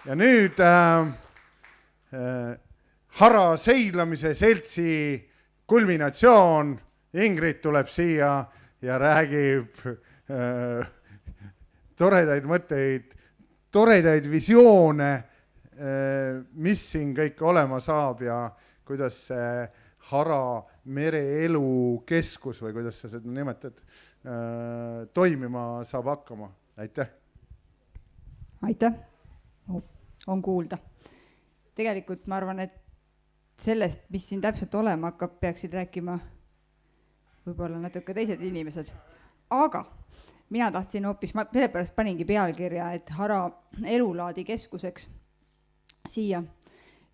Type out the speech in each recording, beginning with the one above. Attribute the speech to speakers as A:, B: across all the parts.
A: Ja nüüd Hara seilamise seltsi kulminatsioon. Ingrid tuleb siia ja räägib toredaid mõtteid, toredaid visioone, mis siin kõik olema saab ja kuidas see Hara mereelu keskus või kuidas sa seda nimetad, toimima saab hakkama. Aitäh!
B: Aitäh! On kuulda. Tegelikult ma arvan, et sellest, mis siin täpselt olema hakkab, peaksid rääkima võib-olla natuke teised inimesed. Aga mina tahtsin hoopis, ma sellepärast paningi pealkirja, et Hara elulaadi keskuseks siia.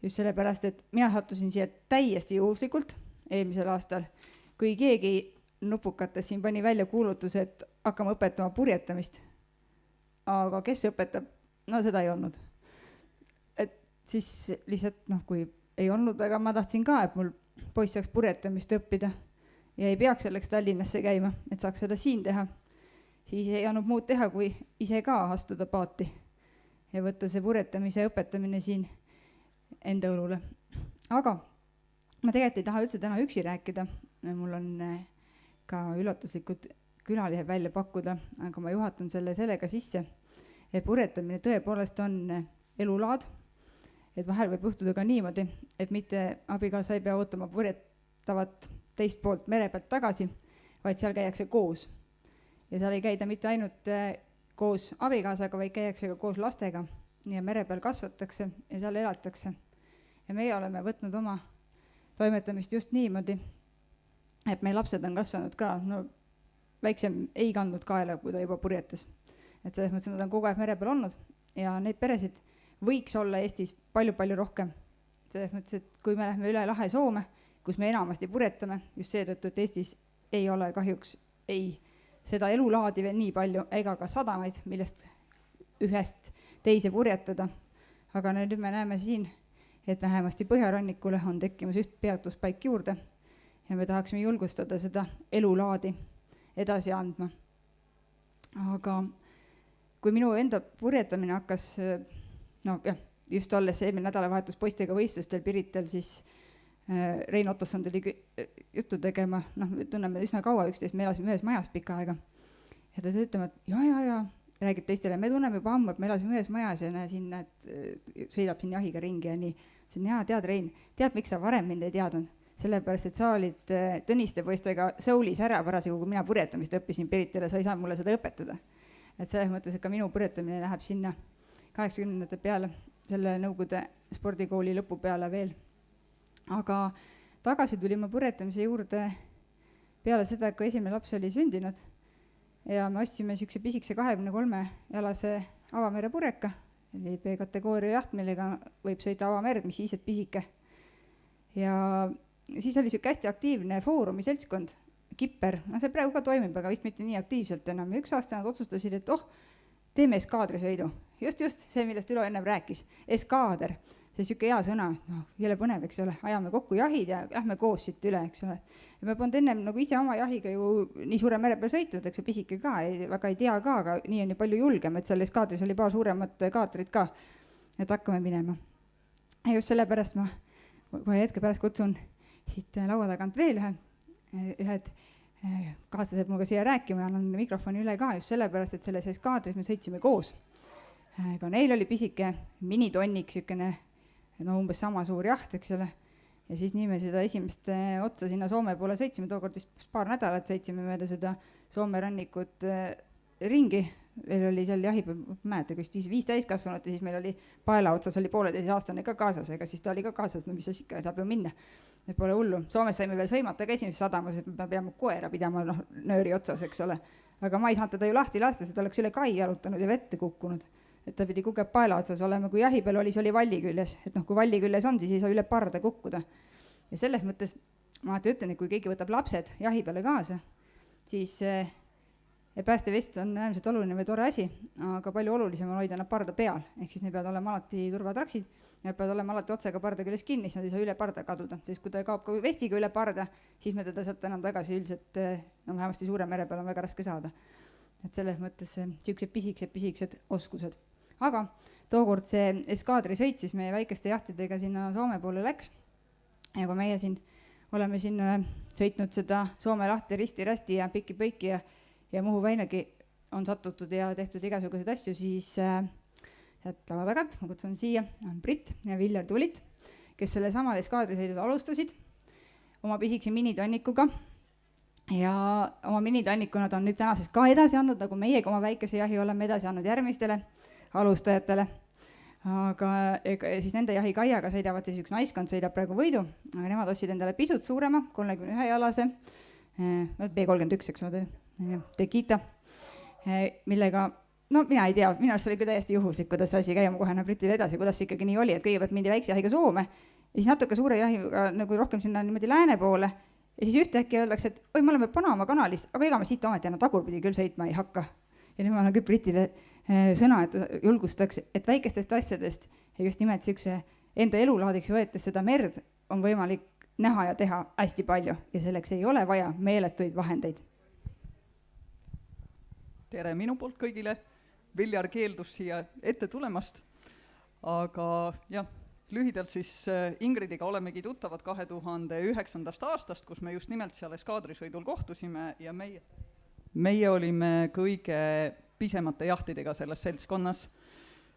B: Just sellepärast, et mina sattusin siia täiesti juhuslikult eelmisel aastal, kui keegi nupukates siin pani välja kuulutuse, et hakkame õpetama purjetamist. Aga kes õpetab? No seda ei olnud. Et siis lihtsalt, kui ei olnud, aga ma tahtsin ka, et mul poiss saaks purjetamist õppida ja ei peaks selleks Tallinnasse käima, et saaks seda siin teha. Siis ei olnud muud teha, kui ise ka astuda paati ja võtta see purjetamise õpetamine siin enda õlule. Aga ma tegelikult ei taha üldse täna üksi rääkida. Mul on ka üllatuslikud külalised välja pakkuda, aga ma juhatan sellega sisse. Et purjetamine tõepoolest on elulaad, et vahel võib juhtuda ka niimoodi, et mitte abikaasa ei pea ootama purjetavat teist poolt mere pealt tagasi, vaid seal käiakse koos. Ja seal ei käida mitte ainult koos abikaasaga, vaid käiakse ka koos lastega ja mere peal kasvatakse ja seal elatakse. Ja meie oleme võtnud oma toimetamist just niimoodi, et meie lapsed on kasvanud ka, väiksem ei kandnud kaela, kui ta juba purjetas. Et selles mõttes nad on kogu aeg mere peal olnud ja neid peresid võiks olla Eestis palju rohkem. Selles mõttes, et kui me lähme üle lahe Soome, kus me enamasti purjetame, just seetõttu, et Eestis ei ole kahjuks ei seda elulaadi veel nii palju ega ka sadamaid, millest ühest teise purjetada. Aga nüüd me näeme siin, et vähemasti põhjarannikule on tekkimas just peatuspaik juurde ja me tahaksime julgustada seda elulaadi edasi andma. Aga kui minu enda purjetamine hakkas, just olles eelmine nädalavahetus poistega võistlustel Pirital, siis Rein Ottosson tuli juttu tegema, me tunneme üsna kaua üksteist, me elasime ühes majas pikka aega. Ja ta ütlema, et ja, räägib teistele, me tunneme juba ammu, et me elasime ühes majas ja sinna, et sõidab siin jahiga ringi ja nii. See on tead Rein, tead, miks sa varem mind ei teadnud? Sellepärast, et sa olid Tõniste poistega Soulis ära parasjagu, kui mina purjetamist õppisin Pirital ja sa ei saa mulle seda õpetada. Et selles mõttes, et ka minu purjetamine läheb sinna 80-ndate peale, selle Nõukogude spordikooli lõpu peale veel. Aga tagasi tuli ma purjetamise juurde peale seda, kui esimene laps oli sündinud ja me ostsime sükse pisikse 23-jalase avamere purjeka, eli B-kategooria jaht, millega võib sõita avamerd, mis siis, et pisike. Ja siis oli süke hästi aktiivne foorumi seltskond, Kipper, see praegu ka toimib, aga vist mitte nii aktiivselt enam. Ja üks aasta nad otsustasid, et teeme eskaadrisõidu. Just see, millest Ülo ennem rääkis. Eskaader, see süke hea sõna, jälle põnev, eks ole, ajame kokku jahid ja lähme koos siit üle, eks ole. Ja me polnud ennem ise oma jahiga ju nii suure mere peal sõitnud, eks see pisike ka, väga ei tea ka, aga nii on ju palju julgem, et seal eskaadris oli paar suuremat kaatrit ka, et hakkame minema. Ja just sellepärast ma kohe hetke pärast kutsun siit laua tagant veel ühed kaaslased muga siia rääkima ja annan mikrofoni üle ka just sellepärast, et selles eskaadris me sõitsime koos. Ka neil oli pisike minitonnik, sükene, umbes sama suur jaht, eks ole. Ja siis nii me seda esimest otsa sinna Soome poole sõitsime, tookord vist paar nädalat sõitsime mööda seda Soome rannikut ringi. Veel oli seal jahipäev, mäeta, kui 5 täiskasvanut ja siis meil oli paela otsas oli 1,5-aastane ka kaasas, ega siis ta oli ka kaasas, mis siis ikka saab ju minna. Et pole hullu. Soomes saime veel sõimata ka esimeses sadamas, et me peame koera pidama nööri otsas, eks ole. Aga ma ei saanud teda ju lahti lasta, sest ta oleks üle kai jalutanud ja vette kukkunud. Et ta pidi kukeb paela otsas olema, kui jahi peal oli, see oli valli küljes. Et kui valli küljes on, siis ei saa üle parda kukkuda. Ja selles mõttes ma ütlen, et kui keegi võtab lapsed jahi peale kaasa, siis ja päästevest on äärmiselt oluline või tore asi, aga palju olulisem on hoida nad parda peal. Ehk siis need peavad olema alati turvatraksid, need peavad olema alati otsega parda küljes kinni, siis nad ei saa üle parda kaduda. Sest kui ta kaob ka vestiga üle parda, siis me teda sealt enam tagasi üldiselt, vähemasti suure mere peal on väga raske saada. Et selles mõttes siuksed pisikesed oskused. Aga tookord see eskaadrisõit siis meie väikeste jahtidega sinna Soome poole läks. Ja kui meie siin oleme siin sõitnud seda Soome lahti risti-rästi ja piki-põiki ja Muhu väinagi on satutud ja tehtud igasuguseid asju, siis head lava tagant ma kutsun siia on Brit ja Viljar Tulit, kes selle samal eskaadrisõidul alustasid oma pisikese minitannikuga ja oma minitanniku nad on nüüd tänasest ka edasi andnud, nagu meiega oma väikese jahi oleme edasi andnud järgmistele alustajatele. Aga siis nende jahikaiaga sõidavad siis üks naiskond sõidab praegu võidu, aga nemad ostsid endale pisut suurema 31-jalase B31, eks ole, Tekita, millega, no mina ei tea, minu arust oli ka täiesti juhuslik, kuidas see asi käima kohe Britile edasi, kuidas see ikkagi nii oli, et kõigepealt mindi väikse jahiga Soome ja siis natuke suure jahiga nagu rohkem sinna niimoodi lääne poole ja siis ühtäkki öeldakse, et oi, me oleme Panama kanalist, aga ega me siit ometi enam tagurpidi küll sõitma ei hakka. Ja nüüd ma olen küll Britile sõna, et julgustaks, et väikestest asjadest ja just nimelt siukse enda elulaadiks võetes seda merd on võimalik näha ja teha hästi palju ja selleks ei ole vaja meeletuid vahendeid.
C: Tere minu poolt kõigile. Viljar keeldus siia ette tulemast, aga jah, lühidalt siis Ingridiga olemegi tuttavad 2009. aastast, kus me just nimelt seal eskaadrisõidul kohtusime ja meie olime kõige pisemate jahtidega selles seltskonnas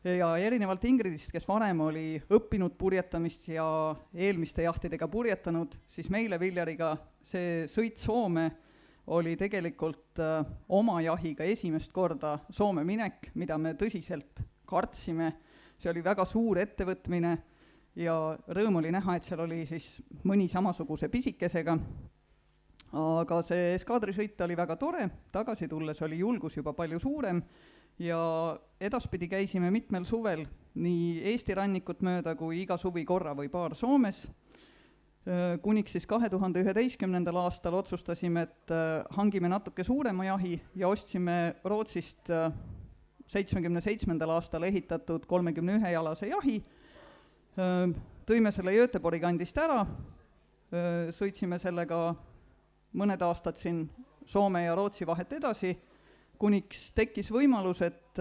C: ja erinevalt Ingridist, kes varem oli õppinud purjetamist ja eelmiste jahtidega purjetanud, siis meile Viljariga see sõit Soome oli tegelikult oma jahiga esimest korda Soome minek, mida me tõsiselt kartsime. See oli väga suur ettevõtmine ja rõõm oli näha, et seal oli siis mõni samasuguse pisikesega. Aga see eskaadrisõit oli väga tore, tagasi tulles oli julgus juba palju suurem ja edaspidi käisime mitmel suvel nii Eesti rannikut mööda kui iga suvi korra või paar Soomes. Kuniks siis 2011. aastal otsustasime, et hangime natuke suurema jahi ja ostsime Rootsist 77. aastal ehitatud 31-jalase jahi. Tõime selle Göteborgi kandist ära, sõitsime sellega mõned aastad siin Soome ja Rootsi vahet edasi, kuniks tekkis võimalus, et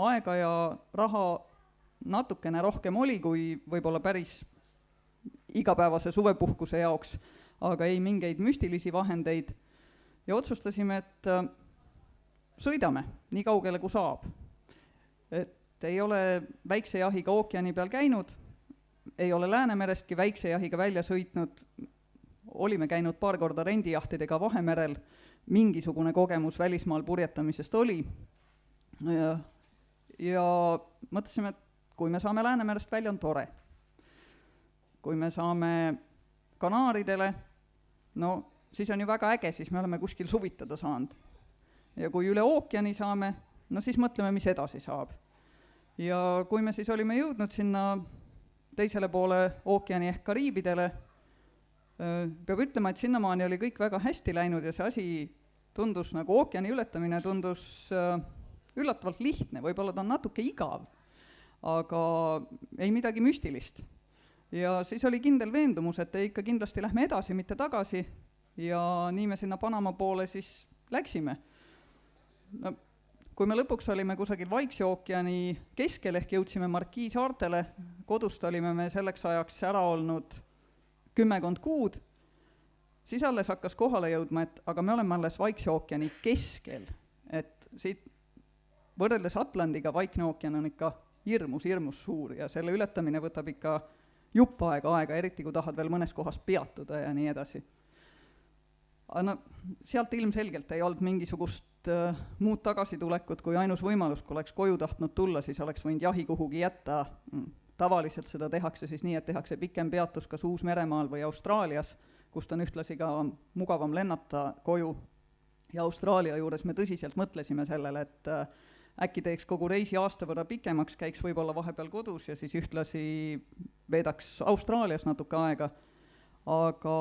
C: aega ja raha natukene rohkem oli, kui võib-olla päris igapäevase suvepuhkuse jaoks, aga ei mingeid müstilisi vahendeid ja otsustasime, et sõidame nii kaugele, kui saab. Et ei ole väikse jahiga ookeani peal käinud, ei ole Läänemerestki väikse jahiga välja sõitnud, olime käinud paar korda rendijahtidega Vahemerel, mingisugune kogemus välismaal purjetamisest oli ja mõtlesime, et kui me saame Läänemerest välja, on tore. Kui me saame Kanaaridele, no siis on ju väga äge, siis me oleme kuskil suvitada saanud. Ja kui üle ookeani saame, no siis mõtleme, mis edasi saab. Ja kui me siis olime jõudnud sinna teisele poole ookeani ehk Kariibidele, peab ütlema, et sinnamaani oli kõik väga hästi läinud ja see asi tundus nagu ookeani ületamine, tundus üllatavalt lihtne, võib-olla ta on natuke igav, aga ei midagi müstilist. Ja siis oli kindel veendumus, et ikka kindlasti lähme edasi, mitte tagasi ja nii me sinna Panama poole siis läksime. No, kui me lõpuks olime kusagil Vaikse ookeani keskel ehk jõudsime Marquis saartele, kodust olime me selleks ajaks ära olnud 10 kuud, siis alles hakkas kohale jõudma, et aga me oleme alles Vaikse ookeani keskel, et siit võrreldes Atlandiga Vaikne ookean on ikka hirmus suur ja selle ületamine võtab ikka jupp aega, eriti kui tahad veel mõnes kohas peatuda ja nii edasi. Aga no, sealt ilmselgelt ei olnud mingisugust muud tagasitulekut kui ainus võimalus, kui oleks koju tahtnud tulla, siis oleks võinud jahi kuhugi jätta. Tavaliselt seda tehakse siis nii, et tehakse pikem peatus kas Uus-Meremaal või Austraalias, kust on ühtlasi ka mugavam lennata koju. Ja Austraalia juures me tõsiselt mõtlesime sellele, et äkki teeks kogu reisi aasta võrra pikemaks, käiks võib-olla vahepeal kodus ja siis ühtlasi veedaks Austraalias natuke aega. Aga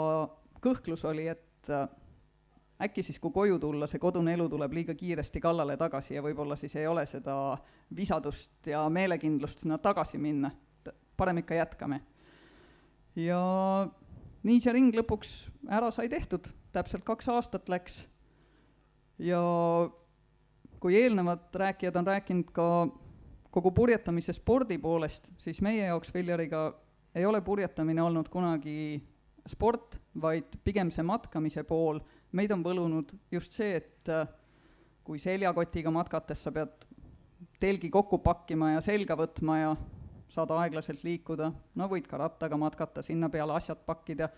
C: kõhklus oli, et äkki siis, kui koju tulla, see kodune elu tuleb liiga kiiresti kallale tagasi ja võib-olla siis ei ole seda visadust ja meelekindlust sinna tagasi minna. Parem ikka jätkame. Ja nii see ring lõpuks ära sai tehtud, täpselt 2 aastat läks. Ja kui eelnevad rääkijad on rääkinud ka kogu purjetamise spordi poolest, siis meie jaoks Viljariga ei ole purjetamine olnud kunagi sport, vaid pigem see matkamise pool. Meid on võlunud just see, et kui seljakotiga matkates sa pead telgi kokku pakkima ja selga võtma ja saad aeglaselt liikuda, no võid ka rattaga matkata, sinna peale asjad pakkida.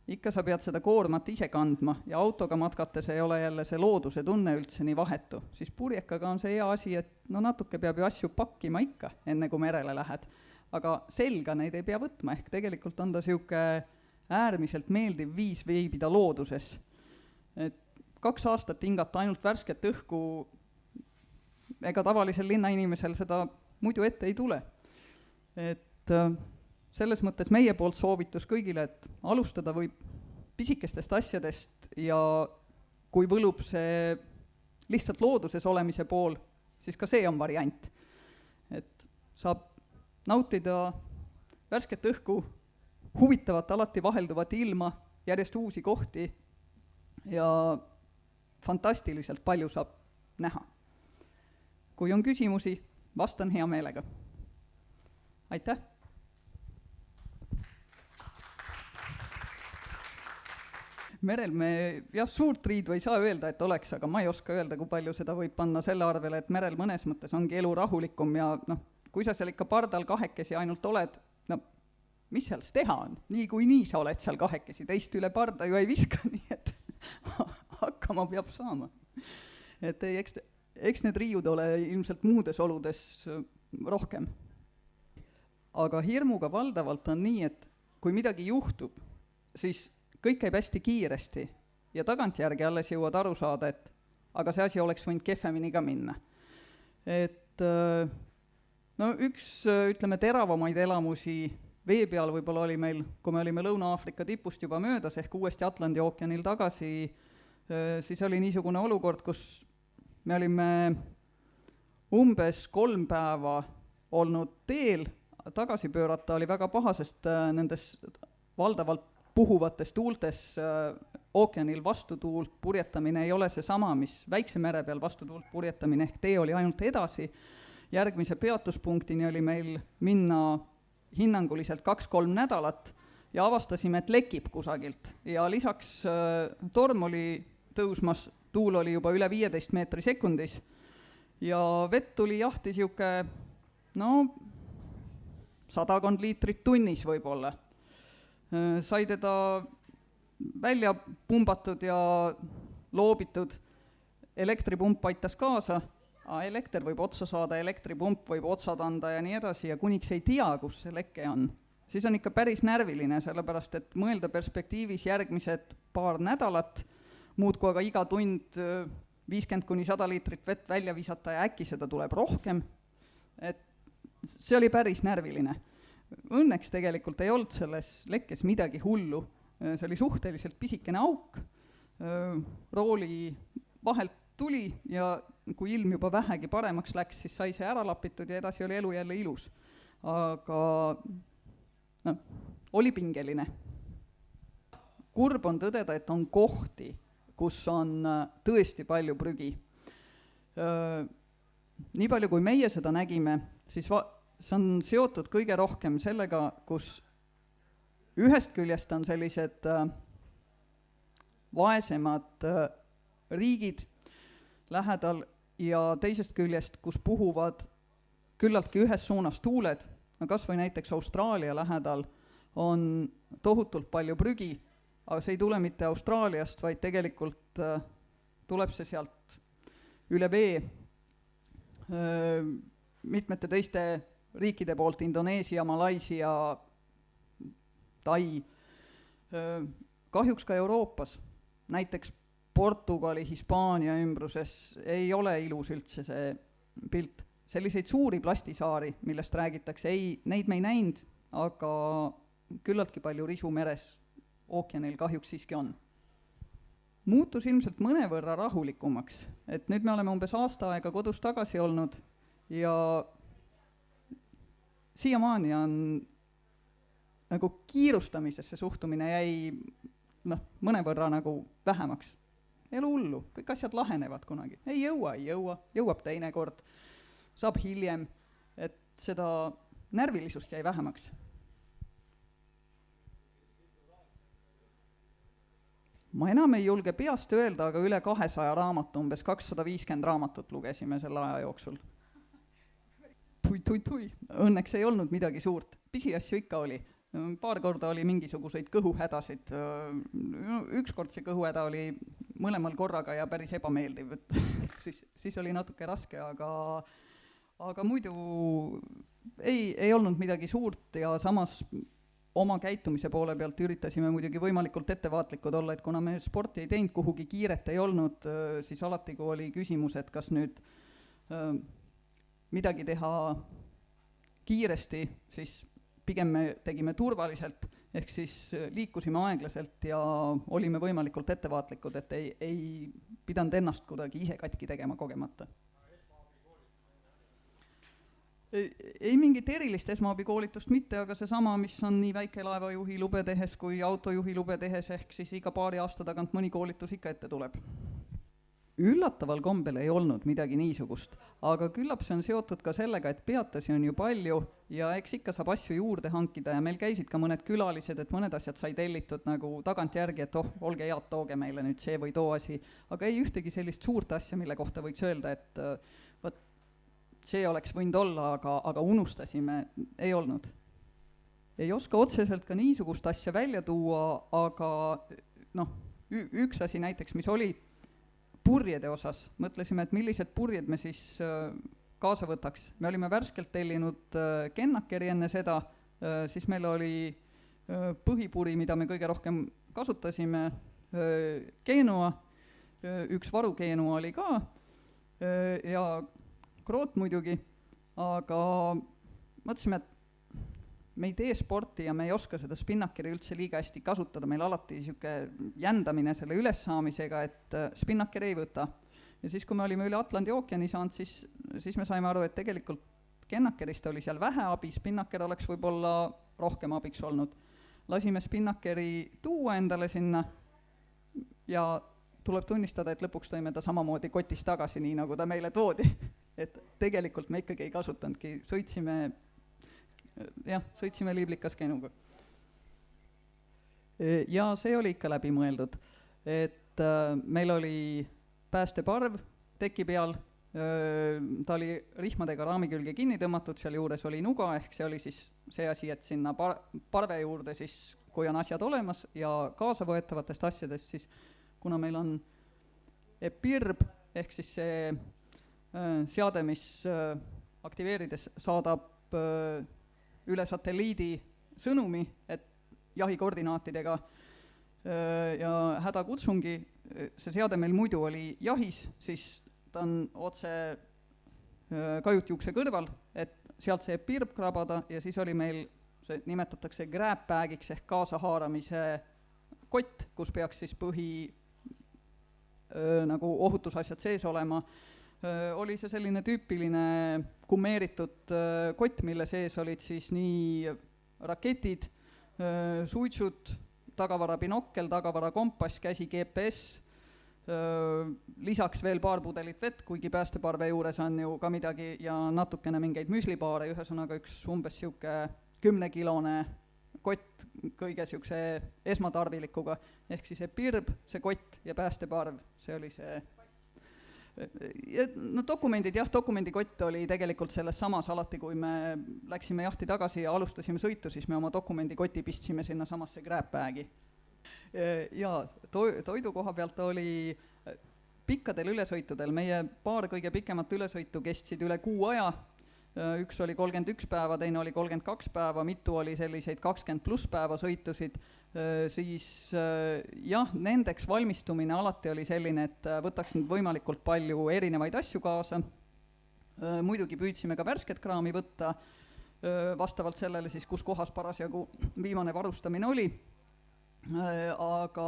C: Ikka sa pead seda koormat ise kandma ja autoga matkates ei ole jälle see looduse tunne üldse nii vahetu. Siis purjekaga on see hea asi, et no natuke peab ju asju pakkima ikka, enne kui merele lähed. Aga selga neid ei pea võtma, ehk tegelikult on ta siuke äärmiselt meeldiv viis veibida looduses. Et 2 aastat hingata ainult värsket õhku, ega tavalisel linnainimesel seda muidu ette ei tule. Et selles mõttes meie poolt soovitus kõigile, et alustada võib pisikestest asjadest ja kui võlub see lihtsalt looduses olemise pool, siis ka see on variant. Et saab nautida värsket õhku, huvitavat, alati vahelduvat ilma, järjest uusi kohti ja fantastiliselt palju saab näha. Kui on küsimusi, vastan hea meelega. Aitäh! Merel me suurt riidu ei saa öelda, et oleks, aga ma ei oska öelda, kui palju seda võib panna selle arvele, et merel mõnes mõttes ongi elu rahulikum ja kui sa seal ikka pardal kahekesi ainult oled, mis seal teha on? Nii sa oled seal kahekesi, teist üle parda ju ei viska, nii et hakkama peab saama. Et eks need riiud ole ilmselt muudes oludes rohkem. Aga hirmuga valdavalt on nii, et kui midagi juhtub, siis kõik käib hästi kiiresti ja tagantjärgi alles jõuad aru saada, et aga see asi oleks võinud kehvemini ka minna. Et üks, ütleme, teravamaid elamusi vee peal võib-olla oli meil, kui me olime Lõuna-Aafrika tipust juba möödas, ehk uuesti Atlandi ookeanil tagasi, siis oli niisugune olukord, kus me olime umbes 3 päeva olnud teel, tagasi pöörata oli väga paha, sest nendes valdavalt puhuvates tuultes ookeanil vastutuult purjetamine ei ole see sama, mis väikse mere peal vastutuult purjetamine, ehk tee oli ainult edasi. Järgmise peatuspunktini oli meil minna hinnanguliselt 2-3 nädalat ja avastasime, et lekib kusagilt. Ja lisaks torm oli tõusmas, tuul oli juba üle 15 meetri sekundis ja vett tuli jahti siuke, 100 liitrit tunnis võib-olla. Sai teda välja pumbatud ja loobitud, elektripump aitas kaasa, elekter võib otsa saada, elektripump võib otsad anda ja nii edasi ja kuniks ei tea, kus see leke on, siis on ikka päris närviline, sellepärast et mõelda perspektiivis järgmised 2 nädalat, muudku aga iga tund 50-100 liitrit vett välja visata ja äkki seda tuleb rohkem, et see oli päris närviline. Õnneks tegelikult ei olnud selles lekkes midagi hullu, see oli suhteliselt pisikene auk, rooli vahelt tuli ja kui ilm juba vähegi paremaks läks, siis sai see ära lapitud ja edasi oli elu jälle ilus. Aga oli pingeline. Kurb on tõdeda, et on kohti, kus on tõesti palju prügi. Nii palju, kui meie seda nägime, siis see on seotud kõige rohkem sellega, kus ühest küljest on sellised vaesemad riigid lähedal ja teisest küljest, kus puhuvad küllaltki ühes suunas tuuled, kas või näiteks Austraalia lähedal on tohutult palju prügi, aga see ei tule mitte Austraaliast, vaid tegelikult tuleb see sealt üle vee mitmete teiste riikide poolt, Indoneesia, Malaisia, Tai, kahjuks ka Euroopas, näiteks Portugali, Hispaania ümbruses ei ole ilus üldse see pilt. Selliseid suuri plastisaari, millest räägitakse, neid me ei näinud, aga küllaltki palju risu meres ookeanil kahjuks siiski on. Muutus ilmselt mõnevõrra rahulikumaks, et nüüd me oleme umbes aasta aega kodus tagasi olnud ja siiamaani on nagu kiirustamisesse suhtumine jäi mõnevõrra nagu vähemaks. Elu hullu, kõik asjad lahenevad kunagi. Ei jõua, jõuab teinekord, saab hiljem. seda närvilisust jäi vähemaks. Ma enam ei julge peast öelda, aga üle 200 raamatu, umbes 250 raamatut lugesime selle aja jooksul. Tui. Õnneks ei olnud midagi suurt. Pisiasju ikka oli. Paar korda oli mingisuguseid kõhuhädasid. Ükskord see kõhuhäda oli mõlemal korraga ja päris ebameeldiv. siis oli natuke raske, aga muidu ei olnud midagi suurt ja samas oma käitumise poole pealt üritasime muidugi võimalikult ettevaatlikud olla, et kuna me sporti ei teinud, kuhugi kiiret ei olnud, siis alati, kui oli küsimus, et kas nüüd midagi teha kiiresti, siis pigem me tegime turvaliselt, ehk siis liikusime aeglaselt ja olime võimalikult ettevaatlikud, et ei pidanud ennast kuidagi ise katki tegema kogemata. Ei mingit erilist esmaabikoolitust mitte, aga seesama, mis on nii väikelaevajuhi lube tehes kui autojuhi lube tehes, ehk siis iga paari aasta tagant mõni koolitus ikka ette tuleb. Üllataval kombel ei olnud midagi niisugust, aga küllap see on seotud ka sellega, et peatasi on ju palju ja eks ikka saab asju juurde hankida ja meil käisid ka mõned külalised, et mõned asjad sai tellitud nagu tagantjärgi, et olge head, tooge meile nüüd see või too asi, aga ei ühtegi sellist suurt asja, mille kohta võiks öelda, et võt, see oleks võinud olla, aga unustasime, ei olnud. Ei oska otseselt ka niisugust asja välja tuua, aga üks asi näiteks, mis oli purjede osas, mõtlesime, et millised purjed me siis kaasa võtaks. Me olime värskelt tellinud Kennakeri enne seda, siis meil oli põhipuri, mida me kõige rohkem kasutasime, Genua, üks varu Genua oli ka ja Kroot muidugi, aga mõtlesime, et me ei tee sporti ja me ei oska seda spinnakeri üldse liiga hästi kasutada, meil alati niisugune jändamine selle ülessaamisega, et spinnaker ei võta. Ja siis, kui me olime üle Atlandi ookeani saanud, siis me saime aru, et tegelikult Kennakerist oli seal vähe abi, spinnaker oleks võib-olla rohkem abiks olnud. Lasime spinnakeri tuua endale sinna ja tuleb tunnistada, et lõpuks tõime ta samamoodi kotist tagasi, nii nagu ta meile toodi. Et tegelikult me ikkagi ei kasutanudki, sõitsime liiblikas Genuga. Ja see oli ikka läbi mõeldud, et meil oli päästeparv teki peal, ta oli rihmadega raami külge kinni tõmmatud, seal juures oli nuga, ehk see oli siis see asi, et sinna parve juurde siis, kui on asjad olemas ja kaasavõetavatest asjadest, siis kuna meil on EPIRB, ehk siis see seade, mis aktiveerides saadab üle satelliidi sõnumi, et jahikoordinaatidega ja hädakutsungi, see seade meil muidu oli jahis, siis ta on otse kajutjuukse kõrval, et sealt see PIRB krabada ja siis oli meil, see nimetatakse grab bag'iks ehk kaasahaaramise kott, kus peaks siis nagu ohutusasjad sees olema. Oli see selline tüüpiline kummeeritud kott, mille sees olid siis nii raketid, suitsud, tagavara binokkel, tagavara kompass, käsi GPS, lisaks veel paar pudelit vett, kuigi päästeparve juures on ju ka midagi ja natukene mingeid müslipaare, ühesõnaga üks umbes siuke 10-kilone kott kõige siukse esmatarvilikuga, ehk siis see PIRB, see kott ja päästeparv, see oli see. No dokumendid, dokumendikott oli tegelikult selles samas alati, kui me läksime jahti tagasi ja alustasime sõitu, siis me oma dokumendikoti pistsime sinna samasse grab bag'i. Ja toidu koha pealt oli pikkadel ülesõitudel, meie paar kõige pikemat ülesõitu kestsid üle kuu aja, üks oli 31 päeva, teine oli 32 päeva, mitu oli selliseid 20+ päeva sõitusid, siis jah, nendeks valmistumine alati oli selline, et võtaks nüüd võimalikult palju erinevaid asju kaasa. Muidugi püüdsime ka värsket kraami võtta, vastavalt sellele siis, kus kohas parasjagu viimane varustamine oli, aga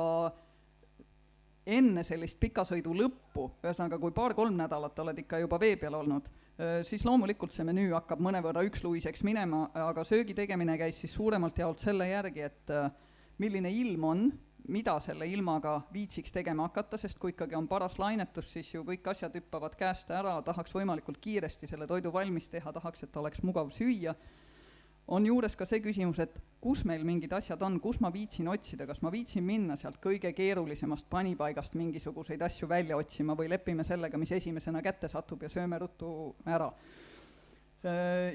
C: enne sellist pikasõidu lõppu, ühesõnaga kui 2-3 nädalat oled ikka juba vee peal olnud, siis loomulikult see menüü hakkab mõnevõrra üksluiseks minema, aga söögi tegemine käis siis suuremalt jaolt selle järgi, et milline ilm on, mida selle ilmaga viitsiks tegema hakata, sest kui ikkagi on paras lainetus, siis ju kõik asjad hüppavad käest ära, tahaks võimalikult kiiresti selle toidu valmis teha, tahaks, et oleks mugav süüa. On juures ka see küsimus, et kus meil mingid asjad on, kus ma viitsin otsida, kas ma viitsin minna sealt kõige keerulisemast panipaigast mingisuguseid asju välja otsima või lepime sellega, mis esimesena kätte satub ja sööme ruttu ära.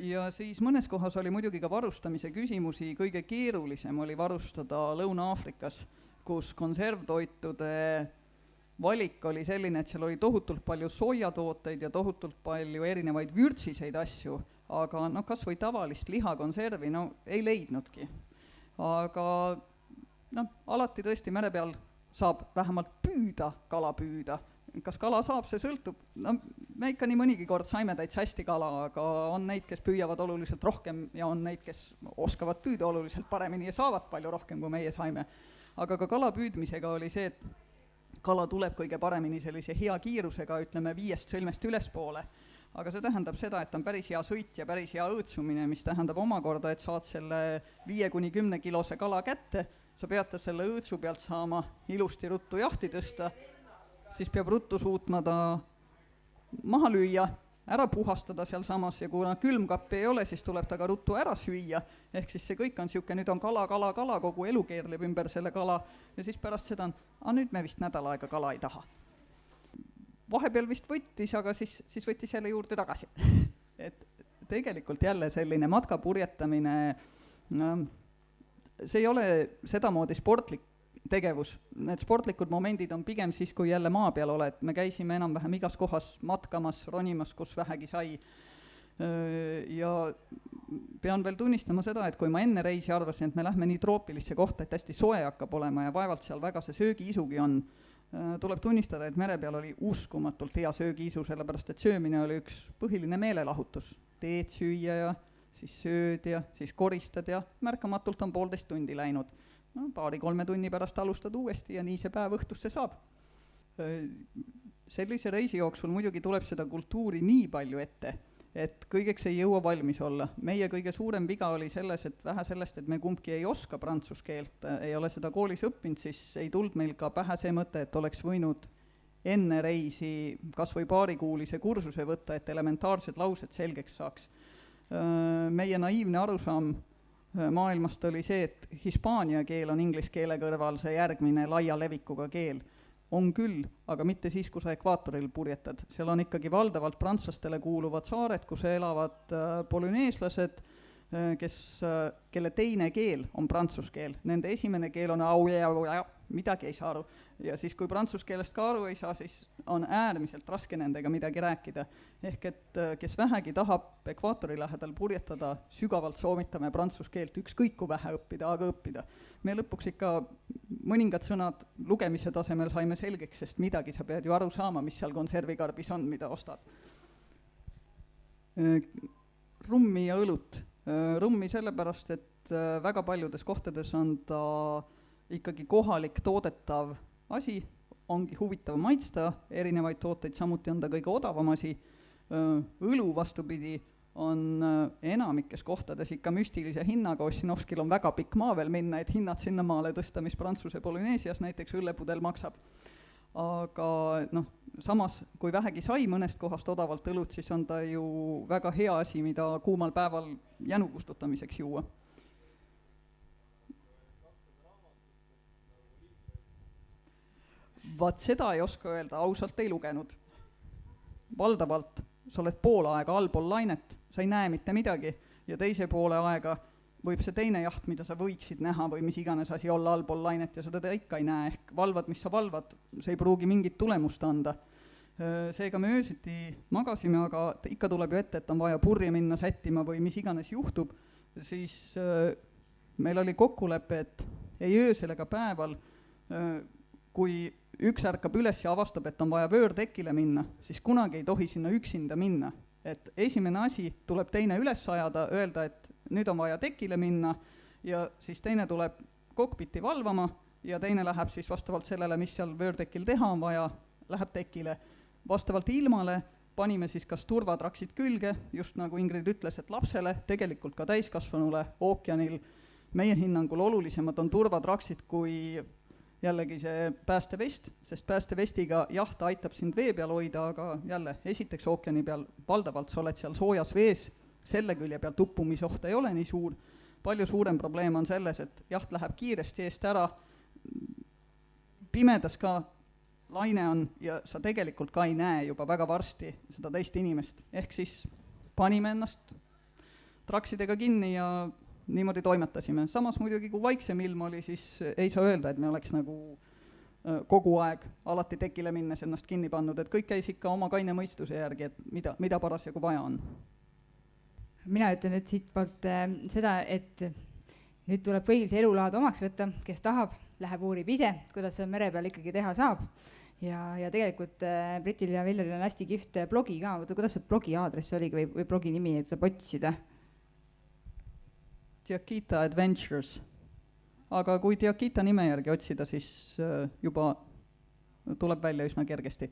C: Ja siis mõnes kohas oli muidugi ka varustamise küsimusi, kõige keerulisem oli varustada Lõuna-Aafrikas, kus konservtoitude valik oli selline, et seal oli tohutult palju soojatooteid ja tohutult palju erinevaid vürtsiseid asju, aga noh, kas või tavalist lihakonservi, no ei leidnudki. Aga noh, alati tõesti mere peal saab vähemalt püüda, kala püüda. Kas kala saab, see sõltub, no me ikka nii mõnigi kord saime täitsa hästi kala, aga on neid, kes püüavad oluliselt rohkem ja on neid, kes oskavad püüda oluliselt paremini ja saavad palju rohkem, kui meie saime. Aga ka kala püüdmisega oli see, et kala tuleb kõige paremini sellise hea kiirusega, ütleme 5 sõlmest ülespoole. Aga see tähendab seda, et on päris hea sõit ja päris hea õõtsumine, mis tähendab omakorda, et saad selle 5-10 kilose kala kätte, sa pead selle õõtsu pealt saama ilusti ruttu jahti tõsta, siis peab ruttu suutma ta maha lüüa, ära puhastada seal samas ja kuna külmkappi ei ole, siis tuleb ta ka ruttu ära süüa, ehk siis see kõik on siuke, nüüd on kala, kogu elu keerleb ümber selle kala ja siis pärast seda on, nüüd me vist nädal aega kala ei taha. Vahepeal vist võttis, aga siis võttis jälle juurde tagasi. Et tegelikult jälle selline matka purjetamine, see ei ole sedamoodi sportlik tegevus. Need sportlikud momendid on pigem siis, kui jälle maa peal oled. Me käisime enam-vähem igas kohas matkamas, ronimas, kus vähegi sai. Ja pean veel tunnistama seda, et kui ma enne reisi arvasin, et me lähme nii troopilisse kohta, et hästi soe hakkab olema ja vaevalt seal väga see söögiisugi on, tuleb tunnistada, et mere peal oli uskumatult hea söögiisu, sellepärast et söömine oli üks põhiline meelelahutus. Teed süüa ja siis sööd ja siis koristad ja märkamatult on 1,5 tundi läinud. No, 2-3 tunni pärast alustad uuesti ja nii see päev õhtusse saab. Sellise reisi jooksul muidugi tuleb seda kultuuri nii palju ette, et kõigeks ei jõua valmis olla. Meie kõige suurem viga oli selles, et vähe sellest, et me kumbki ei oska prantsuse keelt, ei ole seda koolis õppinud, siis ei tulnud meil ka pähe see mõte, et oleks võinud enne reisi kas või paarikuulise kursuse võtta, et elementaarsed laused selgeks saaks. Meie naiivne arusaam maailmast oli see, et hispaania keel on inglise keele kõrval see järgmine laia levikuga keel. On küll, aga mitte siis, kui sa ekvaatoril purjetad. Seal on ikkagi valdavalt prantslastele kuuluvad saared, kus elavad polüneeslased, kelle teine keel on prantsuse keel. Nende esimene keel on midagi ei saa aru. Ja siis, kui prantsuse keelest ka aru ei saa, siis on äärmiselt raske nendega midagi rääkida. Ehk et kes vähegi tahab ekvaatori lähedal purjetada, sügavalt soovitame prantsuse keelt ükskõik kui vähe õppida, aga õppida. Me lõpuks ikka mõningad sõnad lugemise tasemel saime selgeks, sest midagi sa pead ju aru saama, mis seal konservikarbis on, mida ostad. Rummi ja õlut. Rummi sellepärast, et väga paljudes kohtades on ta ikkagi kohalik toodetav asi, ongi huvitav maitsta erinevaid tooteid, samuti on ta kõige odavam asi. Õlu vastupidi on enamikes kohtades ikka müstilise hinnaga, Ossinovskil on väga pikk maa veel minna, et hinnad sinna maale tõsta, mis Prantsuse Polüneesias näiteks õllepudel maksab. Aga samas, kui vähegi sai mõnest kohast odavalt õlut, siis on ta ju väga hea asi, mida kuumal päeval jänu kustutamiseks juua. Vaat seda ei oska öelda, ausalt ei lugenud. Valdavalt sa oled pool aega allpool lainet, sa ei näe mitte midagi ja teise poole aega võib see teine jaht, mida sa võiksid näha või mis iganes asi olla allpool lainet ja seda ikka ei näe, ehk valvad, mis sa valvad, see ei pruugi mingit tulemust anda. Seega me öösiti magasime, aga ikka tuleb ju ette, et on vaja purri minna sättima või mis iganes juhtub, siis meil oli kokkulepe, et ei öösel ega päeval, kui üks ärkab üles ja avastab, et on vaja vöörtekile minna, siis kunagi ei tohi sinna üksinda minna. Et esimene asi tuleb teine üles ajada, öelda, et nüüd on vaja tekile minna ja siis teine tuleb kokpiti valvama ja teine läheb siis vastavalt sellele, mis seal vöörtekil teha on vaja, läheb tekile. Vastavalt ilmale panime siis kas turvatraksid külge, just nagu Ingrid ütles, et lapsele, tegelikult ka täiskasvanule ookeanil meie hinnangul olulisemad on turvatraksid kui jällegi see päästevest, sest päästevestiga jah, ta aitab sind vee peal hoida, aga jälle, esiteks ookeani peal valdavalt sa oled seal soojas vees, selle külje peal uppumisoht ei ole nii suur, palju suurem probleem on selles, et jaht läheb kiiresti eest ära, pimedas ka laine on ja sa tegelikult ka ei näe juba väga varsti seda teist inimest, ehk siis panime ennast traksidega kinni ja niimoodi toimetasime. Samas muidugi, kui vaiksem ilm oli, siis ei saa öelda, et me oleks nagu kogu aeg alati tekile minnes ennast kinni pannud, et kõik käis ikka oma kaine mõistuse järgi, et mida parasjagu vaja on.
B: Mina ütlen nüüd siit poolt seda, et nüüd tuleb kõigil see elulaad omaks võtta, kes tahab, läheb uurib ise, kuidas see mere peal ikkagi teha saab. Ja tegelikult Britil ja Villeril on hästi kihvt blogi ka, kuidas see blogi aadress oligi või blogi nimi, et saab otsida?
C: Diakita Adventures. Aga kui Diakita nime järgi otsida, siis juba tuleb välja üsna kergesti.